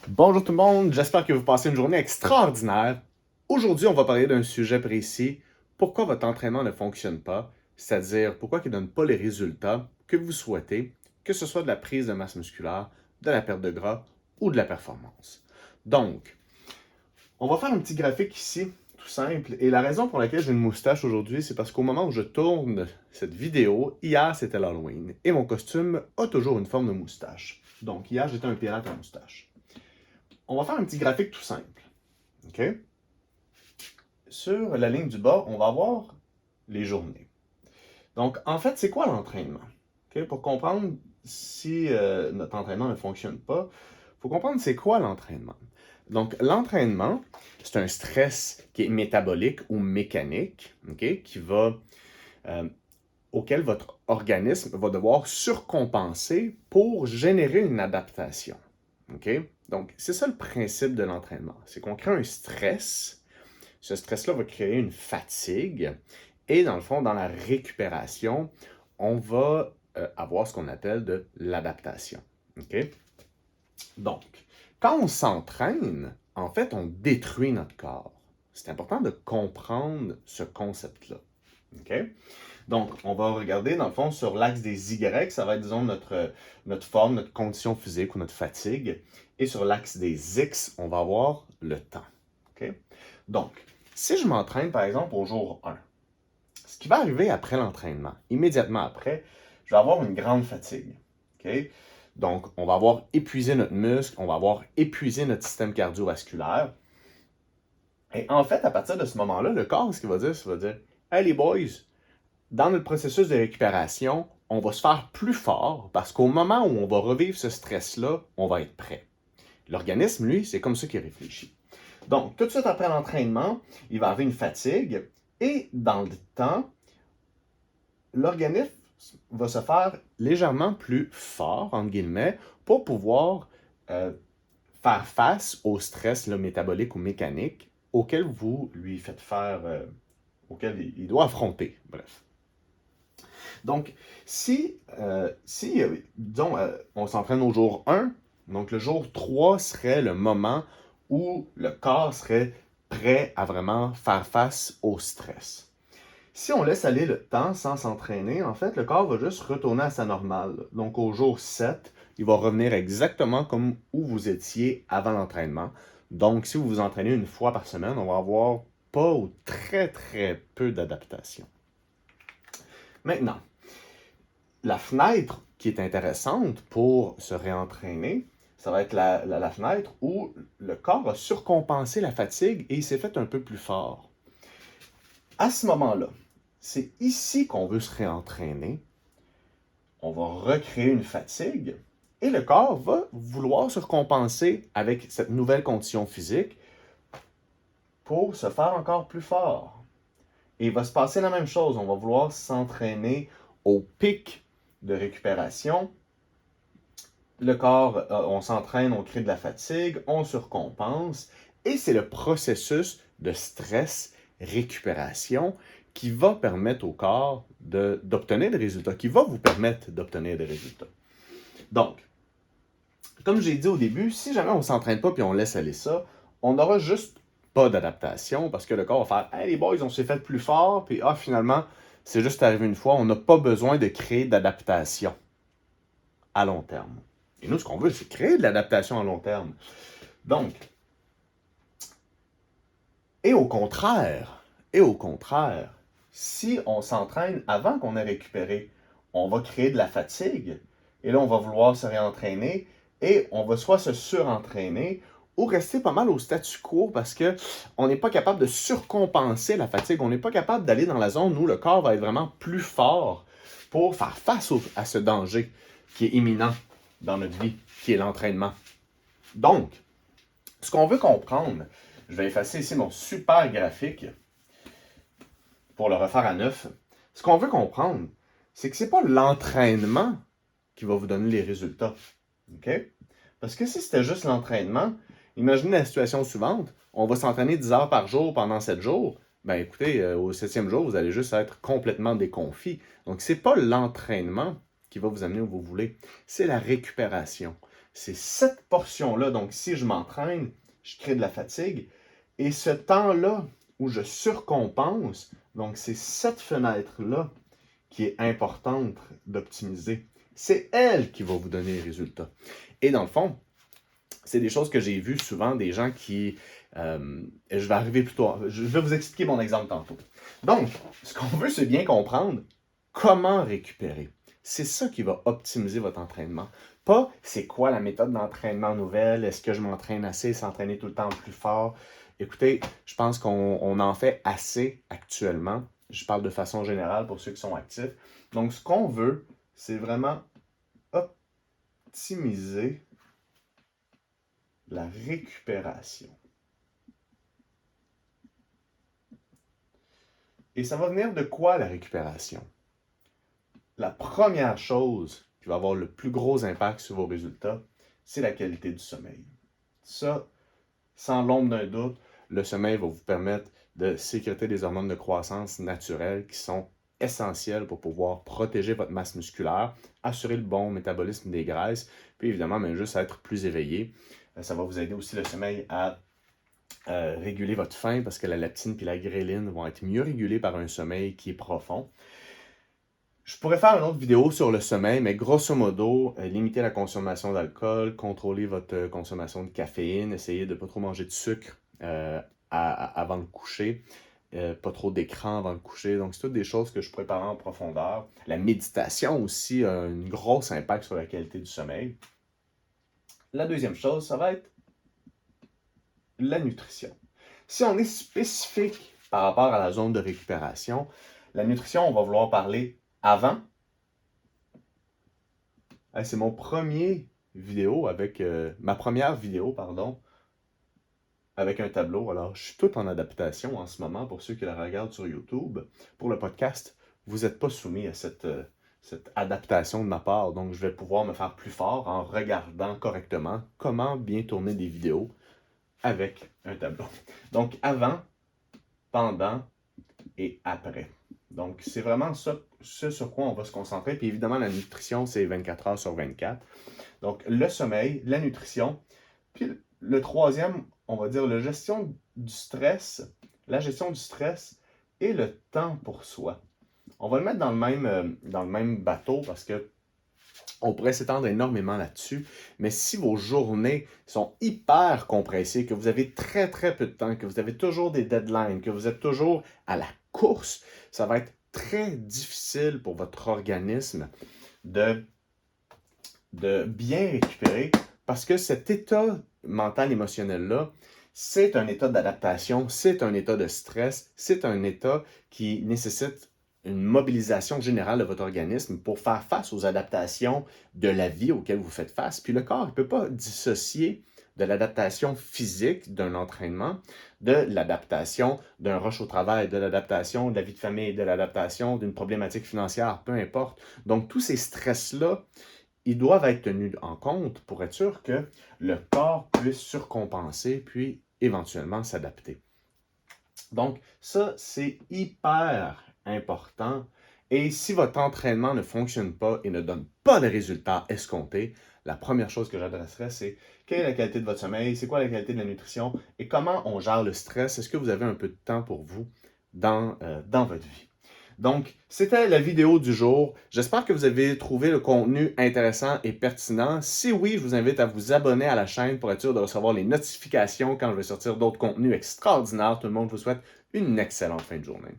Bonjour tout le monde, j'espère que vous passez une journée extraordinaire. Aujourd'hui, on va parler d'un sujet précis, pourquoi votre entraînement ne fonctionne pas, c'est-à-dire pourquoi il ne donne pas les résultats que vous souhaitez, que ce soit de la prise de masse musculaire, de la perte de gras ou de la performance. Donc, on va faire un petit graphique ici, tout simple, et la raison pour laquelle j'ai une moustache aujourd'hui, c'est parce qu'au moment où je tourne cette vidéo, hier c'était l'Halloween, et mon costume a toujours une forme de moustache. Donc hier, j'étais un pirate à moustache. On va faire un petit graphique tout simple. OK? Sur la ligne du bas, on va avoir les journées. Donc, en fait, c'est quoi l'entraînement? OK? Pour comprendre si notre entraînement ne fonctionne pas, il faut comprendre c'est quoi l'entraînement. Donc, l'entraînement, c'est un stress qui est métabolique ou mécanique, OK? Euh, auquel votre organisme va devoir surcompenser pour générer une adaptation. OK? Donc, c'est ça le principe de l'entraînement. C'est qu'on crée un stress. Ce stress-là va créer une fatigue. Et dans le fond, dans la récupération, on va avoir ce qu'on appelle de l'adaptation. OK? Donc, quand on s'entraîne, en fait, on détruit notre corps. C'est important de comprendre ce concept-là. OK? Donc, on va regarder, dans le fond, sur l'axe des Y, ça va être, disons, notre forme, notre condition physique ou notre fatigue. Et sur l'axe des X, on va avoir le temps. OK? Donc, si je m'entraîne, par exemple, au jour 1, ce qui va arriver après l'entraînement, immédiatement après, je vais avoir une grande fatigue. OK? Donc, on va avoir épuisé notre muscle, on va avoir épuisé notre système cardiovasculaire. Et en fait, à partir de ce moment-là, le corps, ce qu'il va dire, c'est qu'il va dire « Hey les boys, dans notre processus de récupération, on va se faire plus fort parce qu'au moment où on va revivre ce stress-là, on va être prêt. » L'organisme, lui, c'est comme ça qu'il réfléchit. Donc, tout de suite après l'entraînement, il va avoir une fatigue et dans le temps, l'organisme va se faire légèrement plus fort, entre guillemets, pour pouvoir faire face au stress là, métabolique ou mécanique auquel vous lui faites faire, auquel il doit affronter. Bref. Donc, si disons, on s'entraîne au jour 1, donc le jour 3 serait le moment où le corps serait prêt à vraiment faire face au stress. Si on laisse aller le temps sans s'entraîner, en fait, le corps va juste retourner à sa normale. Donc, au jour 7, il va revenir exactement comme où vous étiez avant l'entraînement. Donc, si vous vous entraînez une fois par semaine, on va avoir pas ou très, très peu d'adaptation. Maintenant, la fenêtre qui est intéressante pour se réentraîner, ça va être la fenêtre où le corps a surcompensé la fatigue et il s'est fait un peu plus fort. À ce moment-là, c'est ici qu'on veut se réentraîner. On va recréer une fatigue et le corps va vouloir surcompenser avec cette nouvelle condition physique pour se faire encore plus fort. Et il va se passer la même chose. On va vouloir s'entraîner au pic de récupération. Le corps, on s'entraîne, on crée de la fatigue, on surcompense. Et c'est le processus de stress-récupération qui va permettre au corps d'obtenir des résultats, qui va vous permettre d'obtenir des résultats. Donc, comme j'ai dit au début, si jamais on ne s'entraîne pas et on laisse aller ça, on n'aura juste pas d'adaptation parce que le corps va faire « Hey les boys, on s'est fait plus fort, puis finalement, c'est juste arrivé une fois, on n'a pas besoin de créer d'adaptation à long terme. » Et nous, ce qu'on veut, c'est créer de l'adaptation à long terme. Donc, et au contraire, si on s'entraîne avant qu'on ait récupéré, on va créer de la fatigue, et là, on va vouloir se réentraîner, et on va soit se surentraîner, ou rester pas mal au statu quo parce qu'on n'est pas capable de surcompenser la fatigue, on n'est pas capable d'aller dans la zone où le corps va être vraiment plus fort pour faire face à ce danger qui est imminent dans notre vie, qui est l'entraînement. Donc, ce qu'on veut comprendre, je vais effacer ici mon super graphique pour le refaire à neuf. Ce qu'on veut comprendre, c'est que ce n'est pas l'entraînement qui va vous donner les résultats. OK? Parce que si c'était juste l'entraînement, imaginez la situation suivante. On va s'entraîner 10 heures par jour pendant 7 jours. Ben écoutez, au 7e jour, vous allez juste être complètement déconfit. Donc, ce n'est pas l'entraînement qui va vous amener où vous voulez. C'est la récupération. c'est cette portion-là. Donc, si je m'entraîne, je crée de la fatigue. Et ce temps-là où je surcompense, donc c'est cette fenêtre-là qui est importante d'optimiser. C'est elle qui va vous donner les résultats. Et dans le fond, c'est des choses que j'ai vues souvent, des gens qui... je vais arriver plus tôt. Je vais vous expliquer mon exemple tantôt. Donc, ce qu'on veut, c'est bien comprendre comment récupérer. C'est ça qui va optimiser votre entraînement. Pas c'est quoi la méthode d'entraînement nouvelle, est-ce que je m'entraîne assez, s'entraîner tout le temps plus fort. Écoutez, je pense qu'on en fait assez actuellement. Je parle de façon générale pour ceux qui sont actifs. Donc, ce qu'on veut, c'est vraiment optimiser la récupération. Et ça va venir de quoi la récupération? La première chose qui va avoir le plus gros impact sur vos résultats, c'est la qualité du sommeil. Ça, sans l'ombre d'un doute, le sommeil va vous permettre de sécréter des hormones de croissance naturelles qui sont essentielles pour pouvoir protéger votre masse musculaire, assurer le bon métabolisme des graisses, puis évidemment, même juste être plus éveillé. Ça va vous aider aussi le sommeil à réguler votre faim parce que la leptine et la gréline vont être mieux régulées par un sommeil qui est profond. Je pourrais faire une autre vidéo sur le sommeil, mais grosso modo, limiter la consommation d'alcool, contrôler votre consommation de caféine, essayer de ne pas trop manger de sucre avant le coucher, pas trop d'écran avant le coucher. Donc, c'est toutes des choses que je pourrais parler en profondeur. La méditation aussi a un gros impact sur la qualité du sommeil. La deuxième chose, ça va être la nutrition. Si on est spécifique par rapport à la zone de récupération, la nutrition, on va vouloir parler avant. C'est mon premier vidéo avec ma première vidéo, pardon, avec un tableau. Alors, je suis tout en adaptation en ce moment pour ceux qui la regardent sur YouTube. Pour le podcast, vous n'êtes pas soumis à cette adaptation de ma part. Donc, je vais pouvoir me faire plus fort en regardant correctement comment bien tourner des vidéos avec un tableau. Donc, avant, pendant et après. Donc, c'est vraiment ça, ce sur quoi on va se concentrer. Puis évidemment, la nutrition, c'est 24 heures sur 24. Donc, le sommeil, la nutrition. Puis le troisième, on va dire la gestion du stress et le temps pour soi. On va le mettre dans le même bateau parce que on pourrait s'étendre énormément là-dessus, mais si vos journées sont hyper compressées, que vous avez très très peu de temps, que vous avez toujours des deadlines, que vous êtes toujours à la course, ça va être très difficile pour votre organisme de bien récupérer parce que cet état mental émotionnel-là, c'est un état d'adaptation, c'est un état de stress, c'est un état qui nécessite une mobilisation générale de votre organisme pour faire face aux adaptations de la vie auxquelles vous faites face. Puis le corps ne peut pas dissocier de l'adaptation physique d'un entraînement, de l'adaptation d'un rush au travail, de l'adaptation de la vie de famille, de l'adaptation d'une problématique financière, peu importe. Donc tous ces stress-là, ils doivent être tenus en compte pour être sûr que le corps puisse surcompenser puis éventuellement s'adapter. Donc ça, c'est hyper important. Et si votre entraînement ne fonctionne pas et ne donne pas de résultats escomptés, la première chose que j'adresserai, c'est quelle est la qualité de votre sommeil, c'est quoi la qualité de la nutrition et comment on gère le stress. Est-ce que vous avez un peu de temps pour vous dans votre vie? Donc, c'était la vidéo du jour. J'espère que vous avez trouvé le contenu intéressant et pertinent. Si oui, je vous invite à vous abonner à la chaîne pour être sûr de recevoir les notifications quand je vais sortir d'autres contenus extraordinaires. Tout le monde vous souhaite une excellente fin de journée.